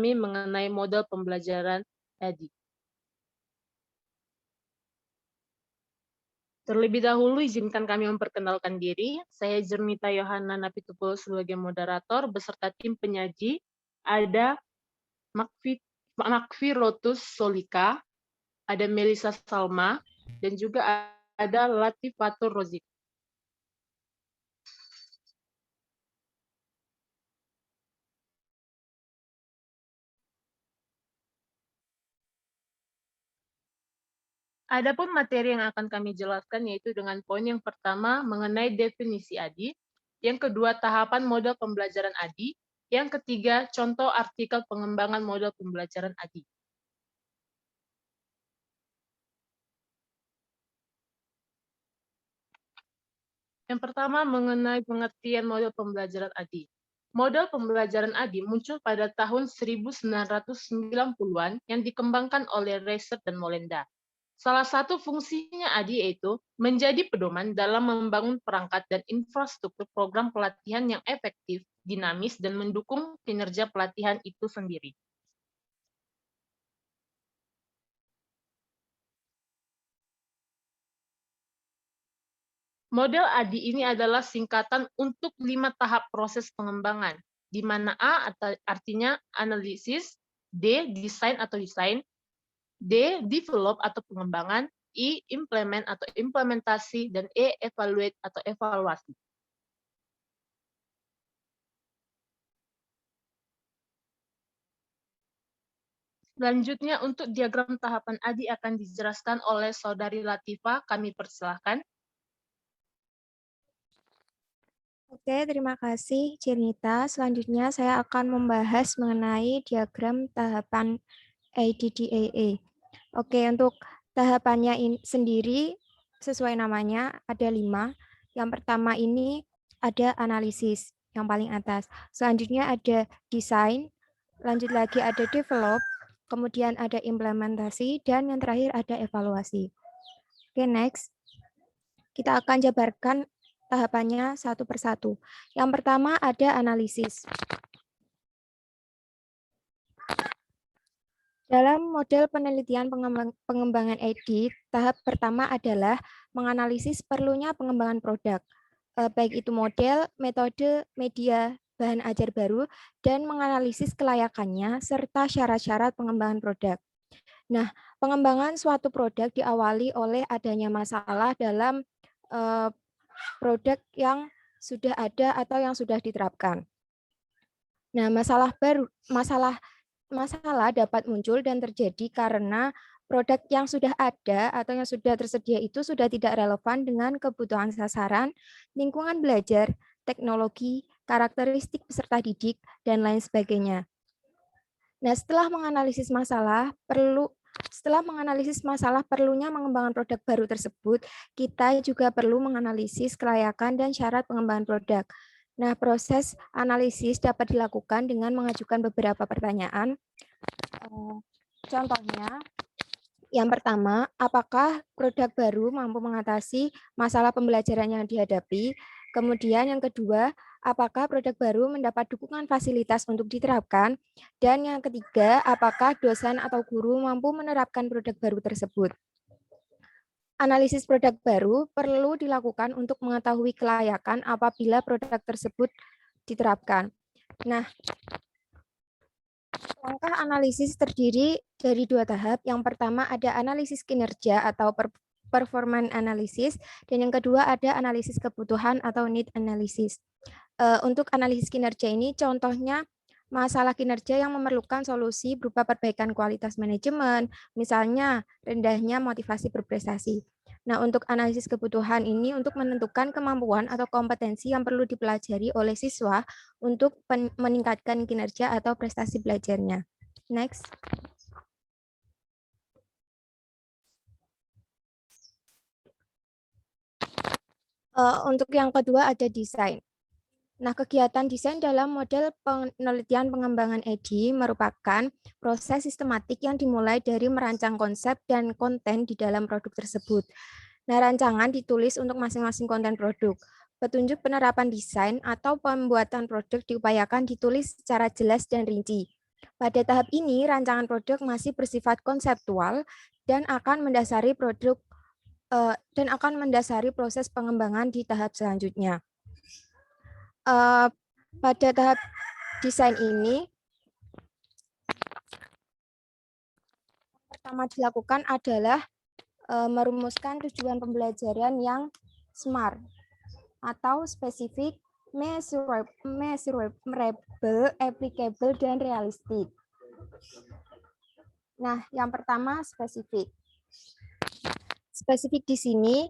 mengenai model pembelajaran EDI. Terlebih dahulu, izinkan kami memperkenalkan diri. Saya Jernita Yohana Napitupul sebagai moderator, beserta tim penyaji. Ada Makfi Rotus Solika, ada Melisa Salma, dan juga ada Latifatur Rozik. Adapun materi yang akan kami jelaskan yaitu dengan poin yang pertama mengenai definisi ADI, yang kedua tahapan model pembelajaran ADI, yang ketiga contoh artikel pengembangan model pembelajaran ADI. Yang pertama mengenai pengertian model pembelajaran ADI. Model pembelajaran ADI muncul pada tahun 1990-an yang dikembangkan oleh Reiser dan Molenda. Salah satu fungsinya ADI yaitu menjadi pedoman dalam membangun perangkat dan infrastruktur program pelatihan yang efektif, dinamis, dan mendukung kinerja pelatihan itu sendiri. Model ADI ini adalah singkatan untuk 5 tahap proses pengembangan, di mana A artinya analisis, D desain atau desain, D develop atau pengembangan, I implement atau implementasi, dan E evaluate atau evaluasi. Selanjutnya untuk diagram tahapan ADI akan dijelaskan oleh Saudari Latifa, kami persilahkan. Oke, terima kasih Cirnita. Selanjutnya saya akan membahas mengenai diagram tahapan ADDAA. Oke, untuk tahapannya sendiri sesuai namanya ada 5. Yang pertama ini ada analisis yang paling atas. Selanjutnya ada desain, lanjut lagi ada develop, kemudian ada implementasi, dan yang terakhir ada evaluasi. Oke, next. Kita akan jabarkan tahapannya satu persatu. Yang pertama ada analisis. Dalam model penelitian pengembangan EDI, tahap pertama adalah menganalisis perlunya pengembangan produk, baik itu model, metode, media, bahan ajar baru, dan menganalisis kelayakannya, serta syarat-syarat pengembangan produk. Nah, pengembangan suatu produk diawali oleh adanya masalah dalam produk yang sudah ada atau yang sudah diterapkan. Nah, masalah dapat muncul dan terjadi karena produk yang sudah ada atau yang sudah tersedia itu sudah tidak relevan dengan kebutuhan sasaran, lingkungan belajar, teknologi, karakteristik peserta didik, dan lain sebagainya. Nah, setelah menganalisis masalah perlunya mengembangkan produk baru tersebut, kita juga perlu menganalisis kelayakan dan syarat pengembangan produk. Nah, proses analisis dapat dilakukan dengan mengajukan beberapa pertanyaan. Contohnya, yang pertama, apakah produk baru mampu mengatasi masalah pembelajaran yang dihadapi? Kemudian yang kedua, apakah produk baru mendapat dukungan fasilitas untuk diterapkan? Dan yang ketiga, apakah dosen atau guru mampu menerapkan produk baru tersebut? Analisis produk baru perlu dilakukan untuk mengetahui kelayakan apabila produk tersebut diterapkan. Nah, langkah analisis terdiri dari 2 tahap. Yang pertama ada analisis kinerja atau performance analysis, dan yang kedua ada analisis kebutuhan atau need analysis. Untuk analisis kinerja ini contohnya masalah kinerja yang memerlukan solusi berupa perbaikan kualitas manajemen, misalnya rendahnya motivasi berprestasi. Nah, untuk analisis kebutuhan ini untuk menentukan kemampuan atau kompetensi yang perlu dipelajari oleh siswa untuk meningkatkan kinerja atau prestasi belajarnya. Next. Untuk yang kedua ada desain. Nah, kegiatan desain dalam model penelitian pengembangan EDI merupakan proses sistematik yang dimulai dari merancang konsep dan konten di dalam produk tersebut. Nah, rancangan ditulis untuk masing-masing konten produk. Petunjuk penerapan desain atau pembuatan produk diupayakan ditulis secara jelas dan rinci. Pada tahap ini, rancangan produk masih bersifat konseptual dan akan mendasari proses pengembangan di tahap selanjutnya. Pada tahap desain ini, pertama dilakukan adalah merumuskan tujuan pembelajaran yang SMART atau spesifik, measurable, applicable, dan realistik. Nah, yang pertama spesifik. Spesifik di sini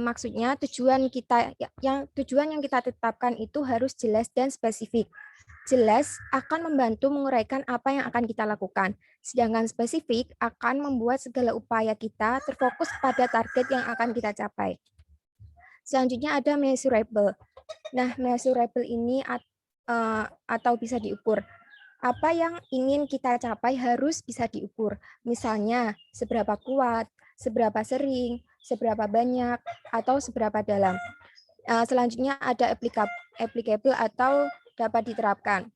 maksudnya tujuan yang kita tetapkan itu harus jelas dan spesifik. Jelas akan membantu menguraikan apa yang akan kita lakukan. Sedangkan spesifik akan membuat segala upaya kita terfokus pada target yang akan kita capai. Selanjutnya ada measurable. Nah, measurable ini atau bisa diukur. Apa yang ingin kita capai harus bisa diukur. Misalnya, seberapa kuat, seberapa sering, seberapa banyak, atau seberapa dalam. Selanjutnya ada applicable atau dapat diterapkan.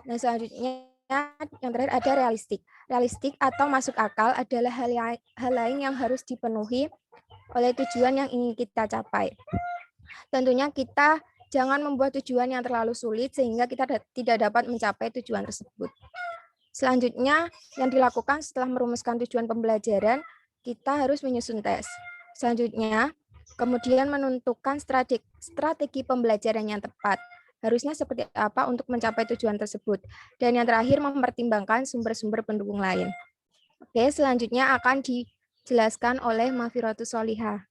Nah, selanjutnya yang terakhir ada realistik. Realistik atau masuk akal adalah hal lain yang harus dipenuhi oleh tujuan yang ingin kita capai. Tentunya kita jangan membuat tujuan yang terlalu sulit sehingga kita tidak dapat mencapai tujuan tersebut. Selanjutnya, yang dilakukan setelah merumuskan tujuan pembelajaran, kita harus menyusun tes. Selanjutnya, kemudian menentukan strategi pembelajaran yang tepat. Harusnya seperti apa untuk mencapai tujuan tersebut. Dan yang terakhir, mempertimbangkan sumber-sumber pendukung lain. Oke, selanjutnya akan dijelaskan oleh Mafiratus Solihah.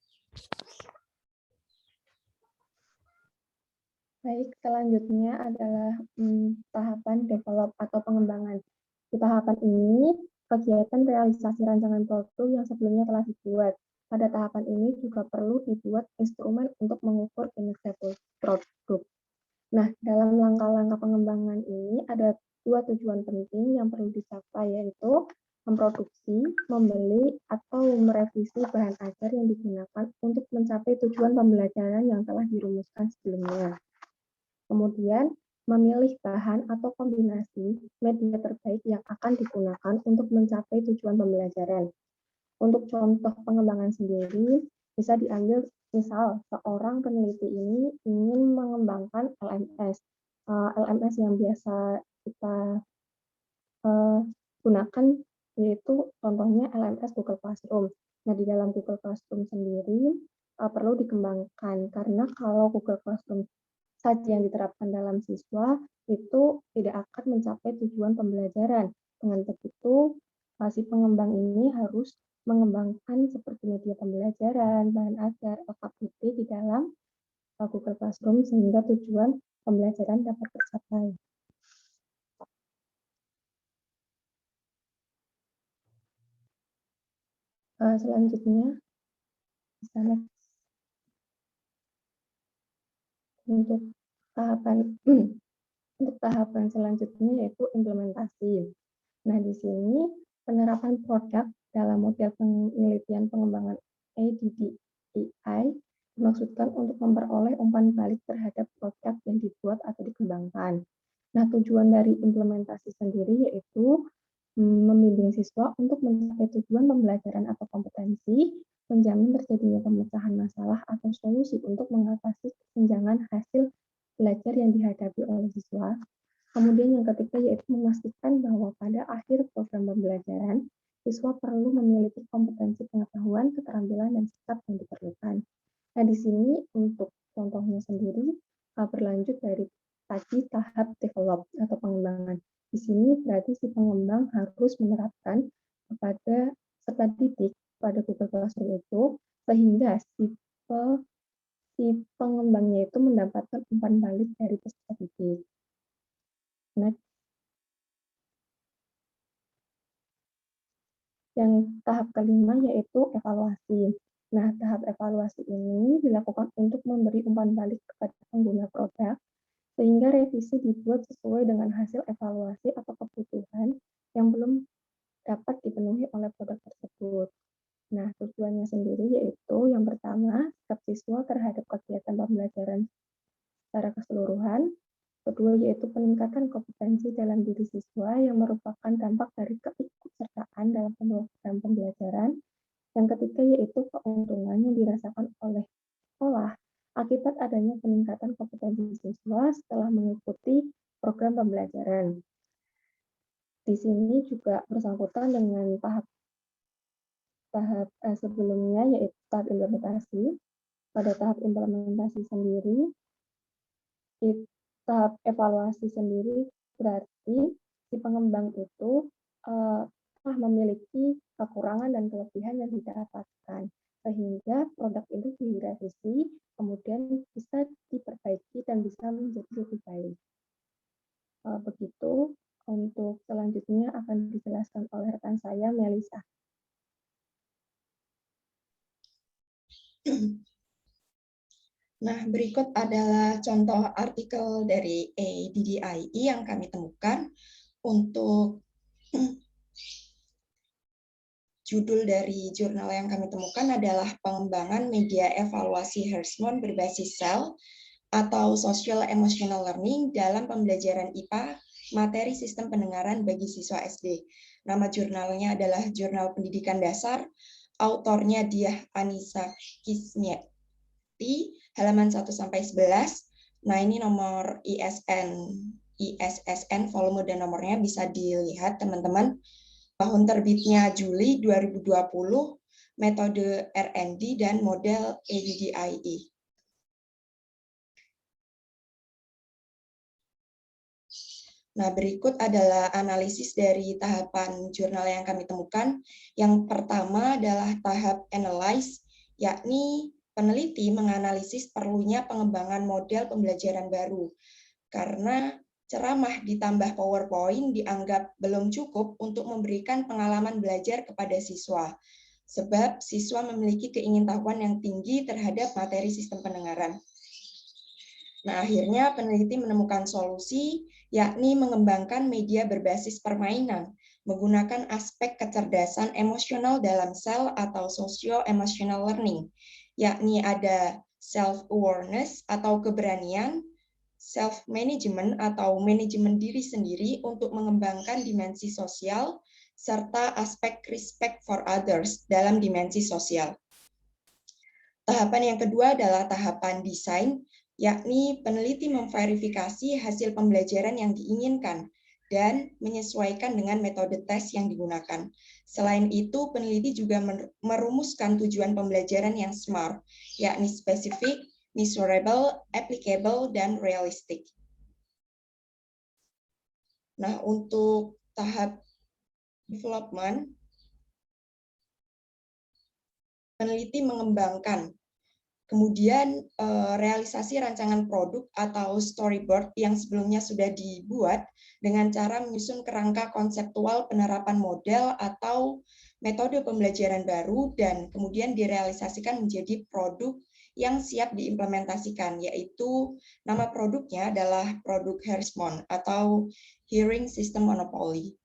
Baik, selanjutnya adalah tahapan develop atau pengembangan. Di tahapan ini, kegiatan realisasi rancangan produk yang sebelumnya telah dibuat. Pada tahapan ini juga perlu dibuat instrumen untuk mengukur kinerja produk. Nah, dalam langkah-langkah pengembangan ini ada dua tujuan penting yang perlu dicapai, yaitu memproduksi, membeli, atau merevisi bahan ajar yang digunakan untuk mencapai tujuan pembelajaran yang telah dirumuskan sebelumnya. Kemudian, memilih bahan atau kombinasi media terbaik yang akan digunakan untuk mencapai tujuan pembelajaran. Untuk contoh pengembangan sendiri, bisa diambil misal seorang peneliti ini ingin mengembangkan LMS. LMS yang biasa kita gunakan yaitu contohnya LMS Google Classroom. Nah, di dalam Google Classroom sendiri perlu dikembangkan karena kalau Google Classroom saja yang diterapkan dalam siswa itu tidak akan mencapai tujuan pembelajaran. Dengan begitu, si pengembang ini harus mengembangkan seperti media pembelajaran, bahan ajar, LKPD di dalam Google Classroom sehingga tujuan pembelajaran dapat tercapai. Selanjutnya, bisa next. Untuk tahapan selanjutnya yaitu implementasi. Nah, di sini penerapan produk dalam model penelitian pengembangan ADDAI dimaksudkan untuk memperoleh umpan balik terhadap produk yang dibuat atau dikembangkan. Nah, tujuan dari implementasi sendiri yaitu membimbing siswa untuk mencapai tujuan pembelajaran atau kompetensi, menjamin terjadinya pemecahan masalah atau solusi untuk mengatasi kesenjangan hasil belajar yang dihadapi oleh siswa. Kemudian yang ketiga yaitu memastikan bahwa pada akhir program pembelajaran, siswa perlu memiliki kompetensi pengetahuan, keterampilan, dan sikap yang diperlukan. Nah, di sini untuk contohnya sendiri berlanjut dari tadi tahap develop atau pengembangan. Di sini berarti si pengembang harus menerapkan kepada serta didik pada Google Classroom itu sehingga si pengembangnya itu mendapatkan umpan balik dari peserta didik. Next. Yang tahap kelima yaitu evaluasi. Nah, tahap evaluasi ini dilakukan untuk memberi umpan balik kepada pengguna produk sehingga revisi dibuat sesuai dengan hasil evaluasi atau kebutuhan yang belum dapat dipenuhi oleh produk tersebut. Nah, tujuannya sendiri yaitu yang pertama, sikap siswa terhadap kegiatan pembelajaran secara keseluruhan. Kedua, yaitu peningkatan kompetensi dalam diri siswa yang merupakan dampak dari keikutsertaan dalam program pembelajaran. Yang ketiga yaitu keuntungan yang dirasakan oleh sekolah akibat adanya peningkatan kompetensi siswa setelah mengikuti program pembelajaran. Di sini juga bersangkutan dengan tahap sebelumnya, yaitu tahap implementasi. Pada tahap implementasi sendiri, tahap evaluasi sendiri berarti si pengembang itu telah memiliki kekurangan dan kelebihan yang didapatkan, sehingga produk itu direvisi, kemudian bisa diperbaiki dan bisa menjadi lebih baik. Begitu. Untuk selanjutnya akan dijelaskan oleh rekan saya, Melisa. Nah, berikut adalah contoh artikel dari ADDIE yang kami temukan. Untuk judul dari jurnal yang kami temukan adalah pengembangan media evaluasi Hersmont berbasis sel atau Social Emotional Learning dalam pembelajaran IPA materi sistem pendengaran bagi siswa SD. Nama jurnalnya adalah Jurnal Pendidikan Dasar, autornya Diah Anissa Kismiati, halaman 1-11. Nah, ini nomor ISSN volume dan nomornya bisa dilihat teman-teman. Tahun terbitnya Juli 2020, metode R&D dan model ADDIE. Nah, berikut adalah analisis dari tahapan jurnal yang kami temukan. Yang pertama adalah tahap analyze, yakni peneliti menganalisis perlunya pengembangan model pembelajaran baru. Karena ceramah ditambah PowerPoint dianggap belum cukup untuk memberikan pengalaman belajar kepada siswa. Sebab siswa memiliki keingintahuan yang tinggi terhadap materi sistem pendengaran. Nah, akhirnya peneliti menemukan solusi, yakni mengembangkan media berbasis permainan, menggunakan aspek kecerdasan emosional dalam sel atau socio-emotional learning, yakni ada self-awareness atau keberanian, self-management atau manajemen diri sendiri untuk mengembangkan dimensi sosial, serta aspek respect for others dalam dimensi sosial. Tahapan yang kedua adalah tahapan desain, yakni peneliti memverifikasi hasil pembelajaran yang diinginkan dan menyesuaikan dengan metode tes yang digunakan. Selain itu, peneliti juga merumuskan tujuan pembelajaran yang SMART, yakni spesifik, measurable, applicable, dan realistic. Nah, untuk tahap development, peneliti mengembangkan, kemudian realisasi rancangan produk atau storyboard yang sebelumnya sudah dibuat dengan cara menyusun kerangka konseptual penerapan model atau metode pembelajaran baru dan kemudian direalisasikan menjadi produk yang siap diimplementasikan, yaitu nama produknya adalah produk Hersmont atau Hearing System Monopoly.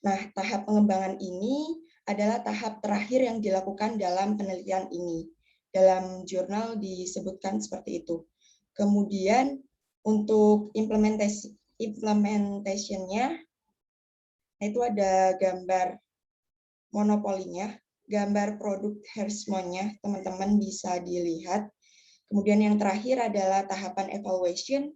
Nah, tahap pengembangan ini adalah tahap terakhir yang dilakukan dalam penelitian ini. Dalam jurnal disebutkan seperti itu. Kemudian untuk implementation-nya, itu ada gambar monopolinya, gambar produk Hersmont-nya, teman-teman bisa dilihat. Kemudian yang terakhir adalah tahapan evaluation,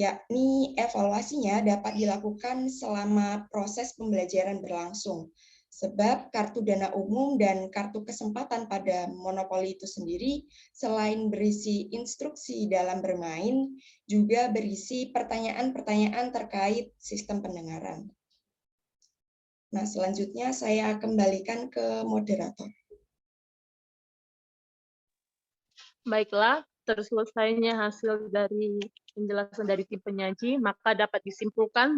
yakni evaluasinya dapat dilakukan selama proses pembelajaran berlangsung. Sebab kartu dana umum dan kartu kesempatan pada monopoli itu sendiri, selain berisi instruksi dalam bermain, juga berisi pertanyaan-pertanyaan terkait sistem pendengaran. Nah, selanjutnya saya kembalikan ke moderator. Baiklah, terselesainya hasil dari penjelasan dari tim penyaji, maka dapat disimpulkan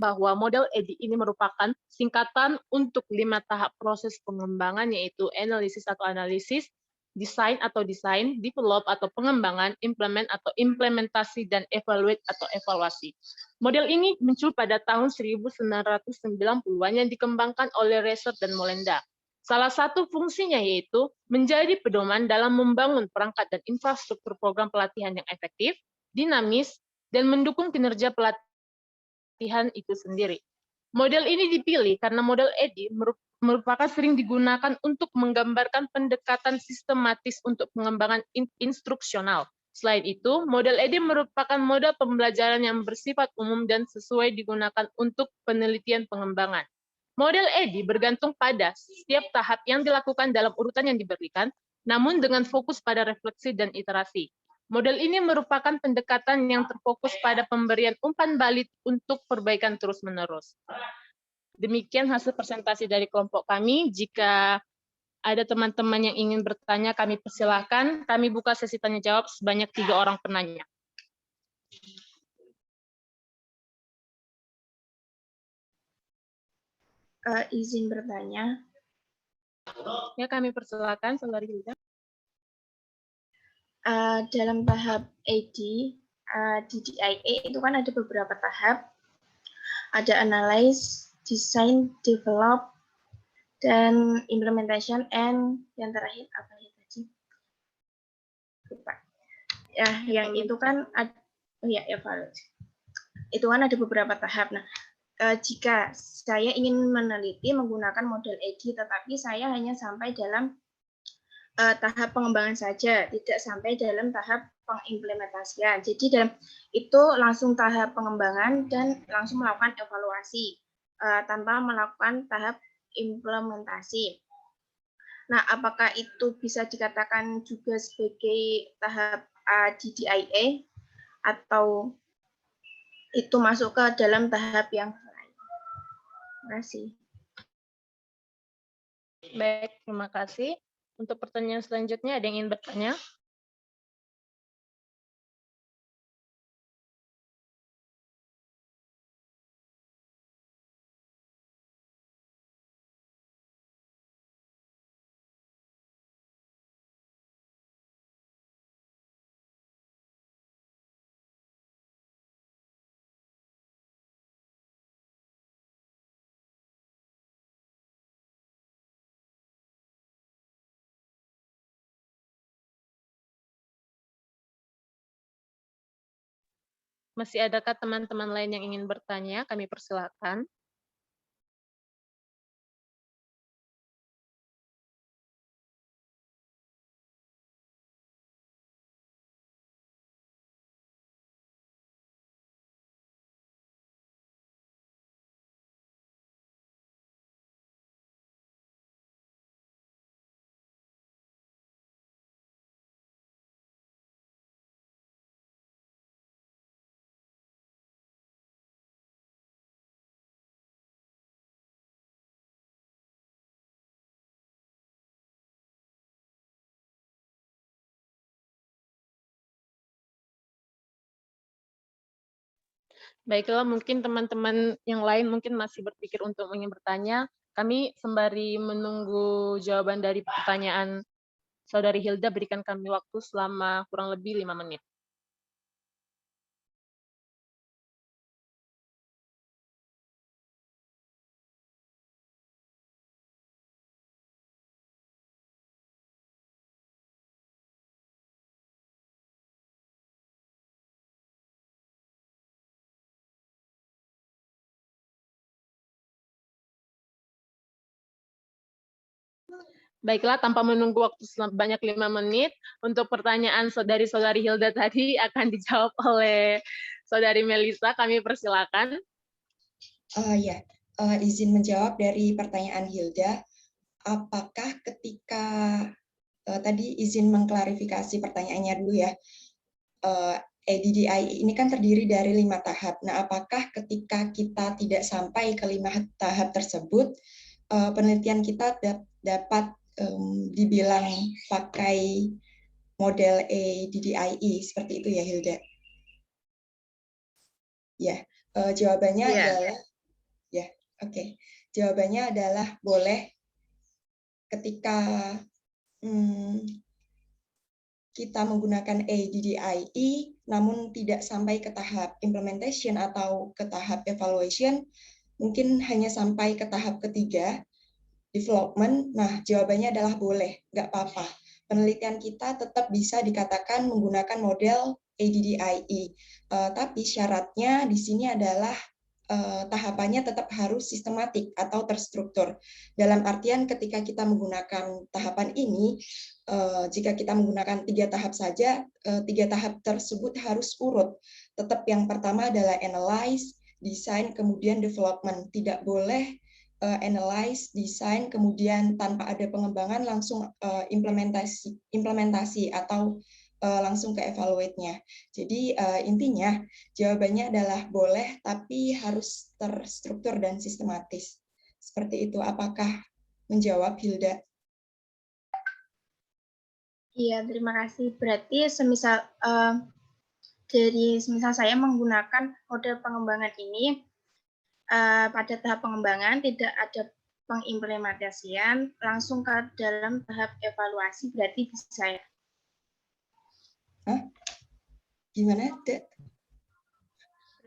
bahwa model EDI ini merupakan singkatan untuk 5 tahap proses pengembangan, yaitu analisis atau analisis, desain atau desain, develop atau pengembangan, implement atau implementasi, dan evaluate atau evaluasi. Model ini muncul pada tahun 1990-an yang dikembangkan oleh Reser dan Molenda. Salah satu fungsinya yaitu menjadi pedoman dalam membangun perangkat dan infrastruktur program pelatihan yang efektif, dinamis, dan mendukung kinerja pelatihan itu sendiri. Model ini dipilih karena model EDI merupakan sering digunakan untuk menggambarkan pendekatan sistematis untuk pengembangan instruksional. Selain itu, model EDI merupakan model pembelajaran yang bersifat umum dan sesuai digunakan untuk penelitian pengembangan. Model EDI bergantung pada setiap tahap yang dilakukan dalam urutan yang diberikan, namun dengan fokus pada refleksi dan iterasi. Model ini merupakan pendekatan yang terfokus pada pemberian umpan balik untuk perbaikan terus-menerus. Demikian hasil presentasi dari kelompok kami. Jika ada teman-teman yang ingin bertanya, kami persilahkan. Kami buka sesi tanya-jawab sebanyak 3 orang penanya. Izin bertanya. Ya, kami persilahkan, Saudari Hilda. Dalam tahap AD, DDIA itu kan ada beberapa tahap. Ada analyze, design, develop, dan implementation, and yang terakhir apa ya tadi? Lupa. Ya, yang itu kan evaluate. Itu kan ada beberapa tahap. Nah, jika saya ingin meneliti menggunakan model AD, tetapi saya hanya sampai dalam tahap pengembangan saja, tidak sampai dalam tahap pengimplementasian. Jadi dalam itu langsung tahap pengembangan dan langsung melakukan evaluasi tanpa melakukan tahap implementasi. Nah, apakah itu bisa dikatakan juga sebagai tahap DDIA atau itu masuk ke dalam tahap yang lain? Terima kasih. Baik, terima kasih. Untuk pertanyaan selanjutnya, ada yang ingin bertanya? Masih adakah teman-teman lain yang ingin bertanya? Kami persilakan. Baiklah, mungkin teman-teman yang lain mungkin masih berpikir untuk ingin bertanya. Kami sembari menunggu jawaban dari pertanyaan Saudari Hilda, berikan kami waktu selama kurang lebih 5 menit. Baiklah, tanpa menunggu waktu sebanyak 5 menit, untuk pertanyaan dari Saudari Hilda tadi akan dijawab oleh Saudari Melisa. Kami persilakan. Izin menjawab dari pertanyaan Hilda. Apakah ketika tadi izin mengklarifikasi pertanyaannya dulu ya. ADDIE ini kan terdiri dari 5 tahap. Nah, apakah ketika kita tidak sampai ke 5 tahap tersebut, penelitian kita dapat dibilang pakai model ADDIE seperti itu ya, Hilda? Ya, jawabannya adalah ya, oke. Jawabannya adalah boleh ketika kita menggunakan ADDIE namun tidak sampai ke tahap implementation atau ke tahap evaluation, mungkin hanya sampai ke tahap ketiga, development. Nah, jawabannya adalah boleh, nggak apa-apa. Penelitian kita tetap bisa dikatakan menggunakan model ADDIE. Tapi syaratnya di sini adalah tahapannya tetap harus sistematik atau terstruktur. Dalam artian ketika kita menggunakan tahapan ini, jika kita menggunakan 3 tahap saja, 3 tahap tersebut harus urut. Tetap yang pertama adalah analyze, design, kemudian development. Tidak boleh analyze, design, kemudian tanpa ada pengembangan langsung implementasi atau langsung ke evaluate-nya. Jadi intinya jawabannya adalah boleh, tapi harus terstruktur dan sistematis. Seperti itu. Apakah menjawab, Hilda? Iya, terima kasih. Berarti semisal saya menggunakan model pengembangan ini, pada tahap pengembangan tidak ada pengimplementasian, langsung ke dalam tahap evaluasi, berarti bisa ya? Hah? Gimana, Dek?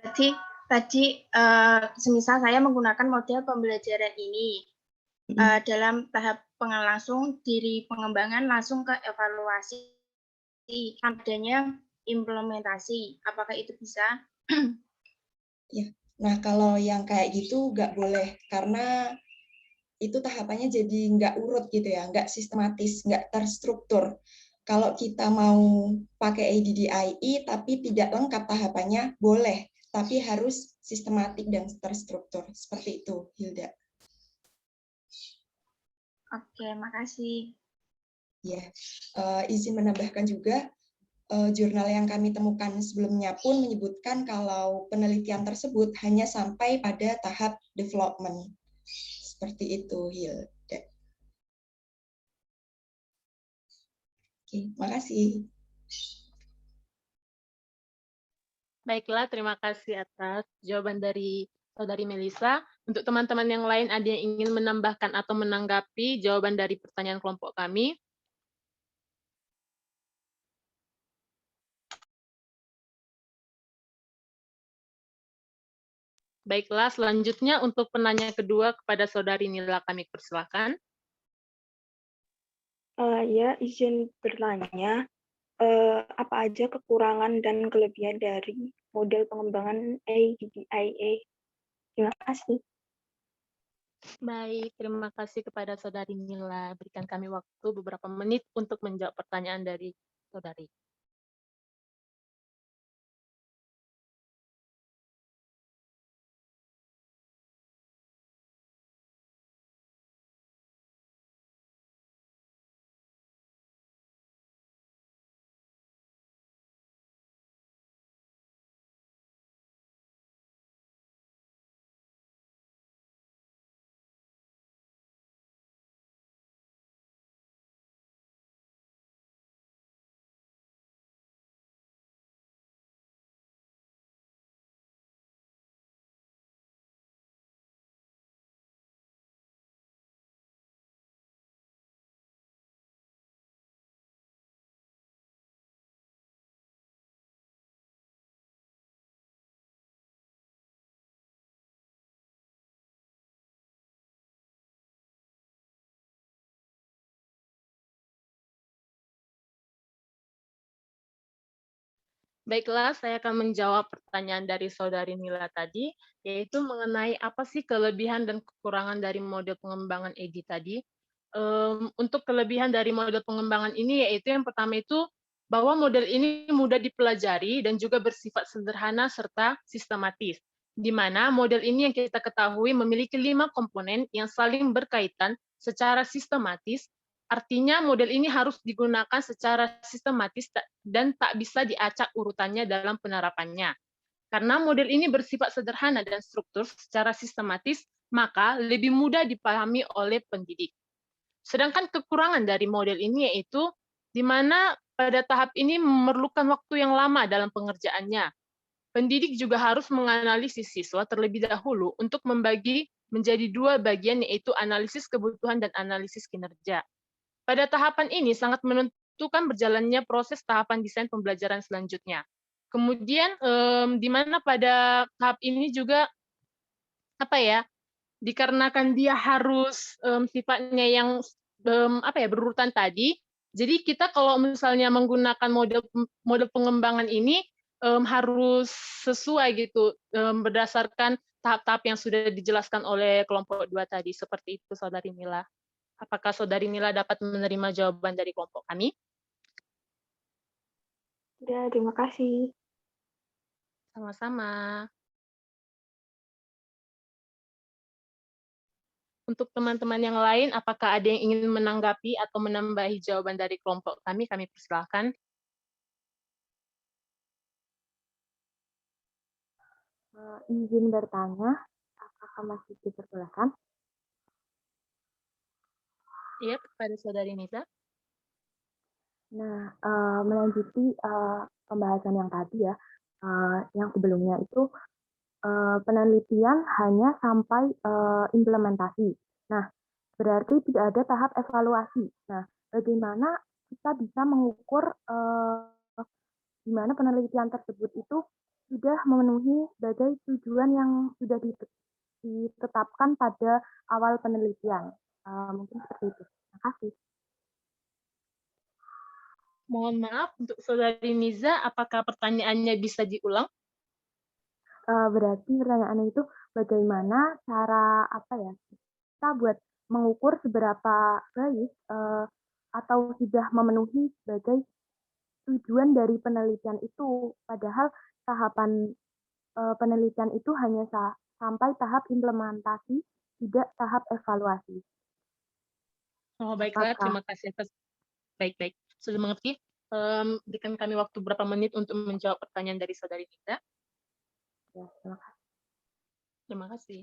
Berarti tadi semisal saya menggunakan model pembelajaran ini dalam tahap langsung dari pengembangan langsung ke evaluasi, adanya implementasi, apakah itu bisa? Ya. Nah, kalau yang kayak gitu nggak boleh, karena itu tahapannya jadi nggak urut gitu ya, nggak sistematis, nggak terstruktur. Kalau kita mau pakai ADDIE tapi tidak lengkap tahapannya, boleh, tapi harus sistematik dan terstruktur. Seperti itu, Hilda. Oke, makasih. Ya, izin menambahkan juga, jurnal yang kami temukan sebelumnya pun menyebutkan kalau penelitian tersebut hanya sampai pada tahap development. Seperti itu, Hilda. Oke, makasih. Baiklah, terima kasih atas jawaban dari Saudari Melisa. Untuk teman-teman yang lain ada yang ingin menambahkan atau menanggapi jawaban dari pertanyaan kelompok kami? Baiklah, selanjutnya untuk penanya kedua kepada Saudari Nila kami persilakan. Ya, izin bertanya, apa aja kekurangan dan kelebihan dari model pengembangan ADDIE? Terima kasih. Baik, terima kasih kepada Saudari Nila. Berikan kami waktu beberapa menit untuk menjawab pertanyaan dari Saudari. Baiklah, saya akan menjawab pertanyaan dari Saudari Nila tadi, yaitu mengenai apa sih kelebihan dan kekurangan dari model pengembangan EDI tadi. Untuk kelebihan dari model pengembangan ini, yaitu yang pertama itu, bahwa model ini mudah dipelajari dan juga bersifat sederhana serta sistematis, di mana model ini yang kita ketahui memiliki 5 komponen yang saling berkaitan secara sistematis. Artinya model ini harus digunakan secara sistematis dan tak bisa diacak urutannya dalam penerapannya. Karena model ini bersifat sederhana dan struktur secara sistematis, maka lebih mudah dipahami oleh pendidik. Sedangkan kekurangan dari model ini yaitu di mana pada tahap ini memerlukan waktu yang lama dalam pengerjaannya. Pendidik juga harus menganalisis siswa terlebih dahulu untuk membagi menjadi 2 bagian, yaitu analisis kebutuhan dan analisis kinerja. Pada tahapan ini sangat menentukan berjalannya proses tahapan desain pembelajaran selanjutnya. Kemudian di mana pada tahap ini juga dikarenakan dia harus sifatnya yang berurutan tadi. Jadi kita kalau misalnya menggunakan model pengembangan ini harus sesuai gitu berdasarkan tahap-tahap yang sudah dijelaskan oleh kelompok 2 tadi. Seperti itu, Saudari Mila. Apakah Saudari Mila dapat menerima jawaban dari kelompok kami? Ya, terima kasih. Sama-sama. Untuk teman-teman yang lain, apakah ada yang ingin menanggapi atau menambahi jawaban dari kelompok kami? Kami persilahkan. Izin bertanya, apakah masih diperbolehkan? Iya, kepada Saudari Nisa. Nah, melanjuti pembahasan yang tadi ya, yang sebelumnya itu penelitian hanya sampai implementasi. Nah, berarti tidak ada tahap evaluasi. Nah, bagaimana kita bisa mengukur di mana penelitian tersebut itu sudah memenuhi berbagai tujuan yang sudah ditetapkan pada awal penelitian. Mungkin seperti itu. Terima kasih. Mohon maaf, untuk Saudari Niza, apakah pertanyaannya bisa diulang? Berarti pertanyaannya itu bagaimana cara kita buat mengukur seberapa baik atau sudah memenuhi sebagai tujuan dari penelitian itu, padahal tahapan penelitian itu hanya sampai tahap implementasi, tidak tahap evaluasi. Oh, baiklah, Apakah terima kasih atas baik-baik. Sudah mengerti? Berikan kami waktu berapa menit untuk menjawab pertanyaan dari Saudari Niza. ya, terima kasih. Terima kasih.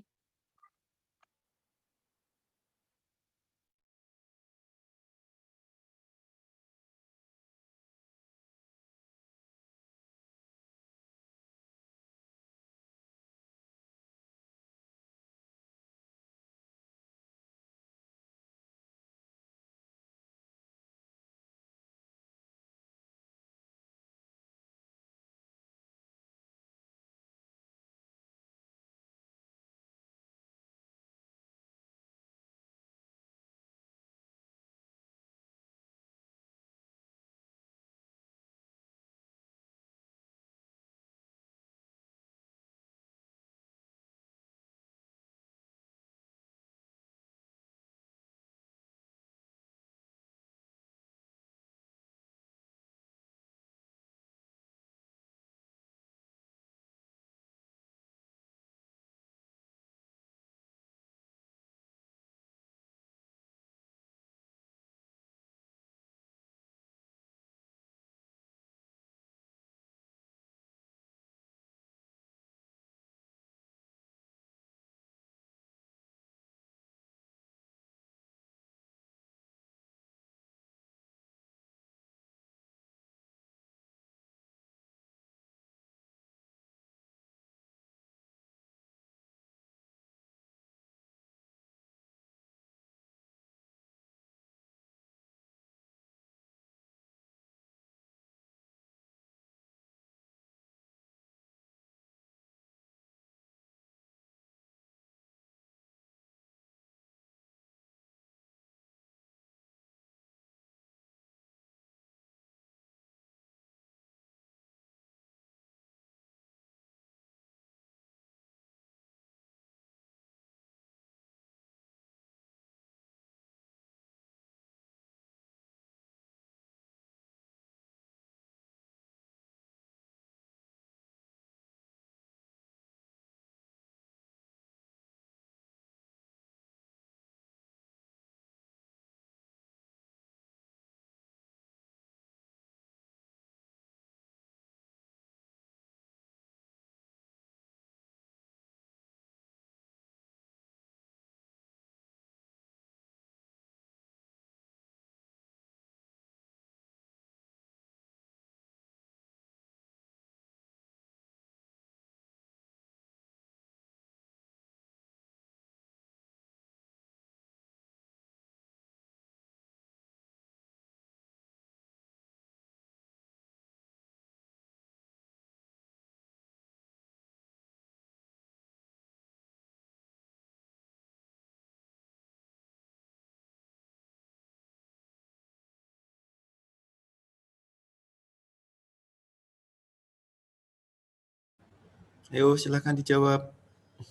Ayo, silakan dijawab.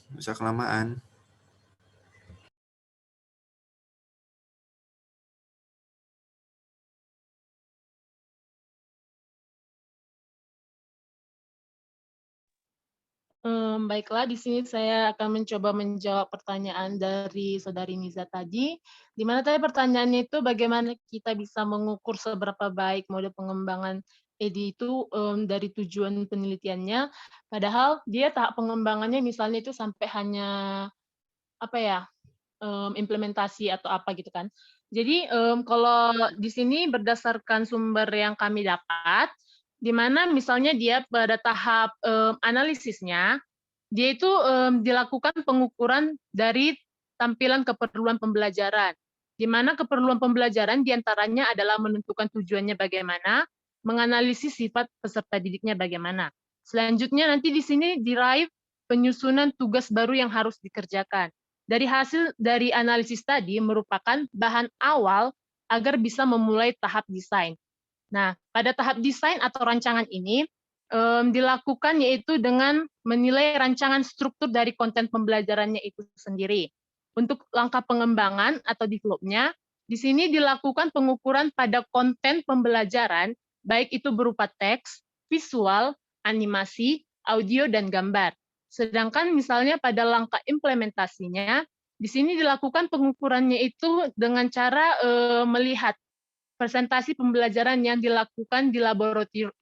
Nggak usah kelamaan. Baiklah, di sini saya akan mencoba menjawab pertanyaan dari Saudari Niza tadi, di mana tadi pertanyaannya itu bagaimana kita bisa mengukur seberapa baik model pengembangan EDI itu dari tujuan penelitiannya, padahal dia tahap pengembangannya misalnya itu sampai hanya apa ya implementasi atau apa gitu kan. Jadi kalau di sini berdasarkan sumber yang kami dapat, di mana misalnya dia pada tahap analisisnya, dia itu dilakukan pengukuran dari tampilan keperluan pembelajaran, di mana keperluan pembelajaran diantaranya adalah menentukan tujuannya bagaimana, menganalisis sifat peserta didiknya bagaimana. Selanjutnya nanti di sini diraih penyusunan tugas baru yang harus dikerjakan. Dari hasil dari analisis tadi merupakan bahan awal agar bisa memulai tahap desain. Nah, pada tahap desain atau rancangan ini dilakukan yaitu dengan menilai rancangan struktur dari konten pembelajarannya itu sendiri. Untuk langkah pengembangan atau develop-nya, di sini dilakukan pengukuran pada konten pembelajaran, baik itu berupa teks, visual, animasi, audio, dan gambar. Sedangkan misalnya pada langkah implementasinya, di sini dilakukan pengukurannya itu dengan cara melihat presentasi pembelajaran yang dilakukan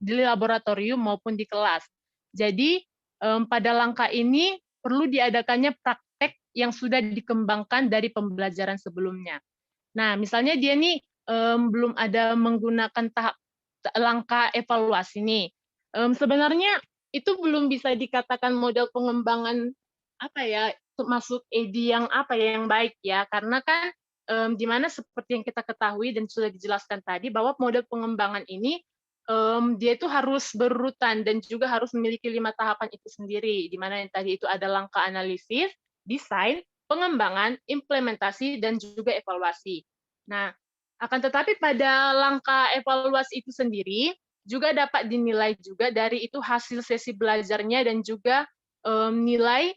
di laboratorium maupun di kelas. Jadi pada langkah ini perlu diadakannya praktek yang sudah dikembangkan dari pembelajaran sebelumnya. Nah, misalnya dia nih belum ada menggunakan langkah evaluasi nih. Sebenarnya itu belum bisa dikatakan model pengembangan apa ya masuk ED yang apa ya yang baik ya, karena kan di mana seperti yang kita ketahui dan sudah dijelaskan tadi bahwa model pengembangan ini dia itu harus berurutan dan juga harus memiliki 5 tahapan itu sendiri, di mana yang tadi itu ada langkah analisis, desain, pengembangan, implementasi, dan juga evaluasi. Nah, akan tetapi pada langkah evaluasi itu sendiri juga dapat dinilai juga dari itu hasil sesi belajarnya dan juga nilai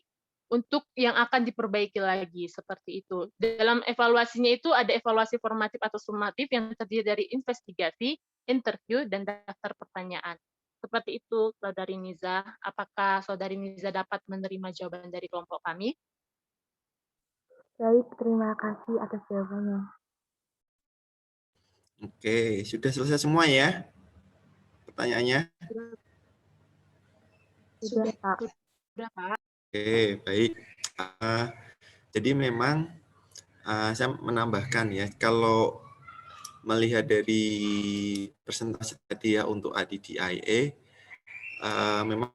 untuk yang akan diperbaiki lagi seperti itu. Dalam evaluasinya itu ada evaluasi formatif atau sumatif yang terdiri dari investigasi, interview, dan daftar pertanyaan. Seperti itu, Saudari Niza. Apakah Saudari Niza dapat menerima jawaban dari kelompok kami? Baik, terima kasih atas jawabannya. Oke, sudah selesai semua ya pertanyaannya? Sudah, Pak. Sudah, Pak. Oke, baik. Jadi memang saya menambahkan ya, kalau melihat dari presentasi tadi ya untuk ADDIE, memang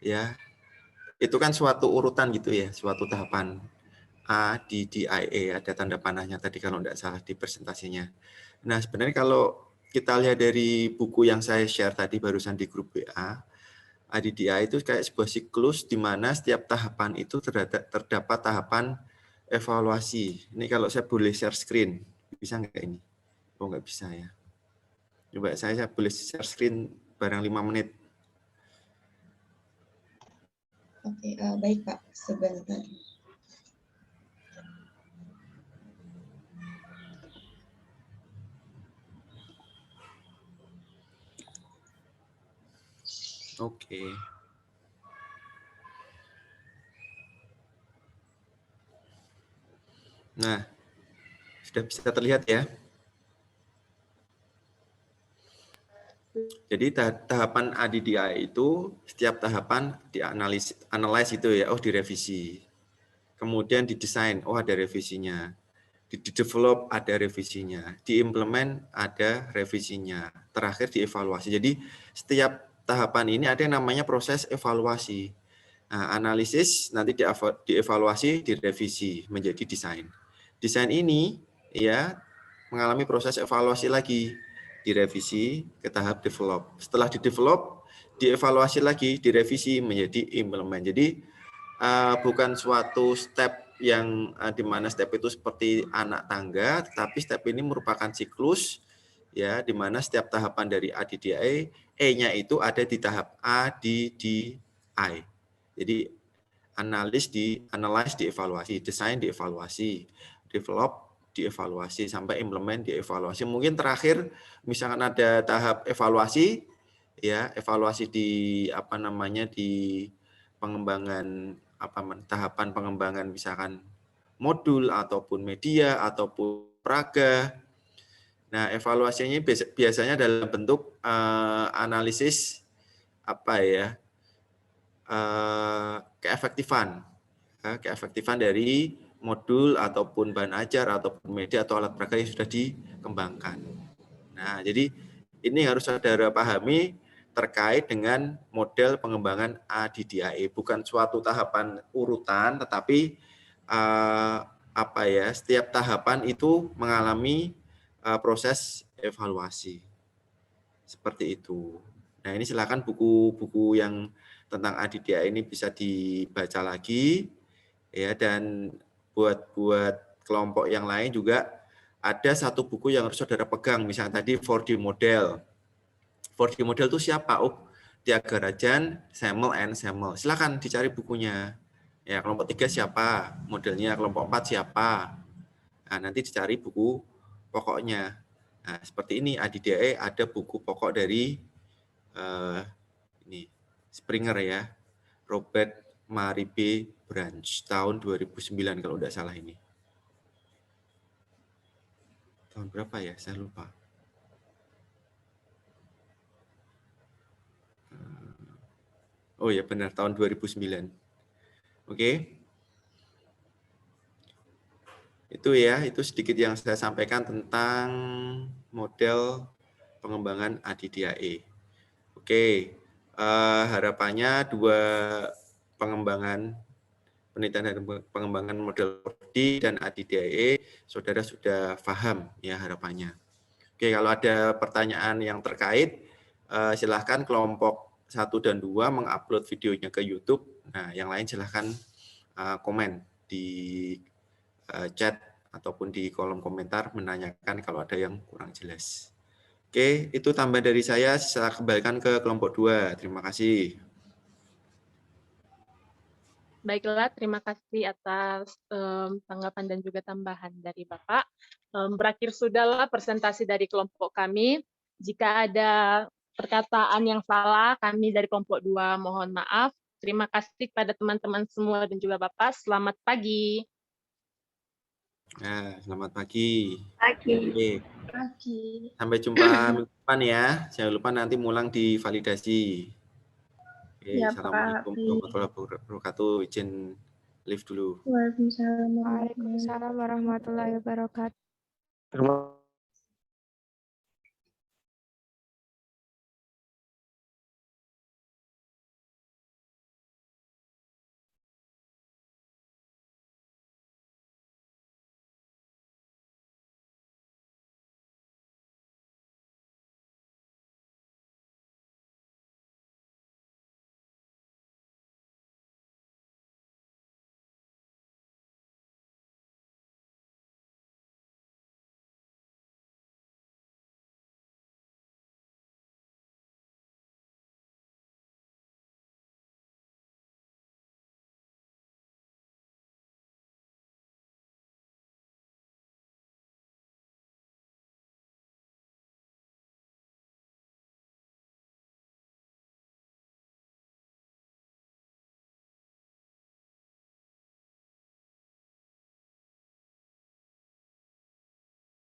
ya itu kan suatu urutan gitu ya, suatu tahapan ADDIE, ada tanda panahnya tadi kalau tidak salah di presentasinya. Nah sebenarnya kalau kita lihat dari buku yang saya share tadi barusan di grup WA, ADDIE itu kayak sebuah siklus di mana setiap tahapan itu terdapat tahapan evaluasi. Ini kalau saya boleh share screen, bisa nggak ini? Oh nggak bisa ya. Coba saya boleh share screen barang 5 menit. Oke, baik Pak, sebentar. Oke. Nah, sudah bisa terlihat ya. Jadi tahapan ADDIE itu setiap tahapan dianalisis itu ya, oh direvisi. Kemudian didesain, oh ada revisinya. Di-develop ada revisinya. Diimplement ada revisinya. Terakhir dievaluasi. Jadi setiap tahapan ini ada yang namanya proses evaluasi. Nah, analisis nanti dievaluasi, direvisi menjadi desain. Desain ini ya mengalami proses evaluasi lagi, direvisi ke tahap develop. Setelah di-develop, dievaluasi lagi, direvisi menjadi implement. Jadi bukan suatu step yang di mana step itu seperti anak tangga, tetapi step ini merupakan siklus ya di mana setiap tahapan dari ADDIE E-nya itu ada di tahap ADDIE. Jadi analyze, dievaluasi, desain, dievaluasi, develop, dievaluasi, sampai implement, dievaluasi. Mungkin terakhir, misalkan ada tahap evaluasi, ya evaluasi di apa namanya di pengembangan tahapan pengembangan misalkan modul ataupun media ataupun praga. Nah, evaluasinya biasanya dalam bentuk analisis keefektifan dari modul ataupun bahan ajar ataupun media atau alat praga yang sudah dikembangkan. Nah, jadi ini harus saudara pahami terkait dengan model pengembangan ADDIE, bukan suatu tahapan urutan, tetapi setiap tahapan itu mengalami proses evaluasi seperti itu. Nah, ini silakan buku-buku yang tentang ADDIE ini bisa dibaca lagi, ya. Dan buat kelompok yang lain juga ada satu buku yang harus saudara pegang, misalnya tadi 4D model. 4D model itu siapa? Thiagarajan, Semel, and Semel. Silakan dicari bukunya. Ya, kelompok 3 siapa? Modelnya kelompok 4 siapa? Nah, nanti dicari buku pokoknya. Nah, seperti ini ADDIE ada buku pokok dari ini Springer ya. Robert Maribe Branch tahun 2009 kalau tidak salah ini. Tahun berapa ya? Saya lupa. Oh ya benar, tahun 2009. Oke. Itu ya, itu sedikit yang saya sampaikan tentang model pengembangan ADDIE. Oke, harapannya 2 pengembangan penelitian dan pengembangan model 4D dan ADDIE saudara sudah paham ya harapannya. Oke, kalau ada pertanyaan yang terkait, silahkan kelompok 1 dan 2 mengupload videonya ke YouTube. Nah, yang lain silahkan komen di chat ataupun di kolom komentar menanyakan kalau ada yang kurang jelas. Oke, itu tambah dari saya kembalikan ke kelompok 2. Terima kasih. Baiklah, terima kasih atas tanggapan dan juga tambahan dari Bapak. Berakhir sudahlah presentasi dari kelompok kami. Jika ada perkataan yang salah, kami dari kelompok 2 mohon maaf. Terima kasih kepada teman-teman semua dan juga Bapak. Selamat pagi. Nah, selamat pagi. Pagi. Sampai jumpa minggu depan ya. Jangan lupa nanti mulang divalidasi. Oke, Ya, Assalamualaikum Pak. warahmatullahi wabarakatuh. Izin live dulu. Waalaikumsalam. Waalaikumsalam warahmatullahi wabarakatuh. Terima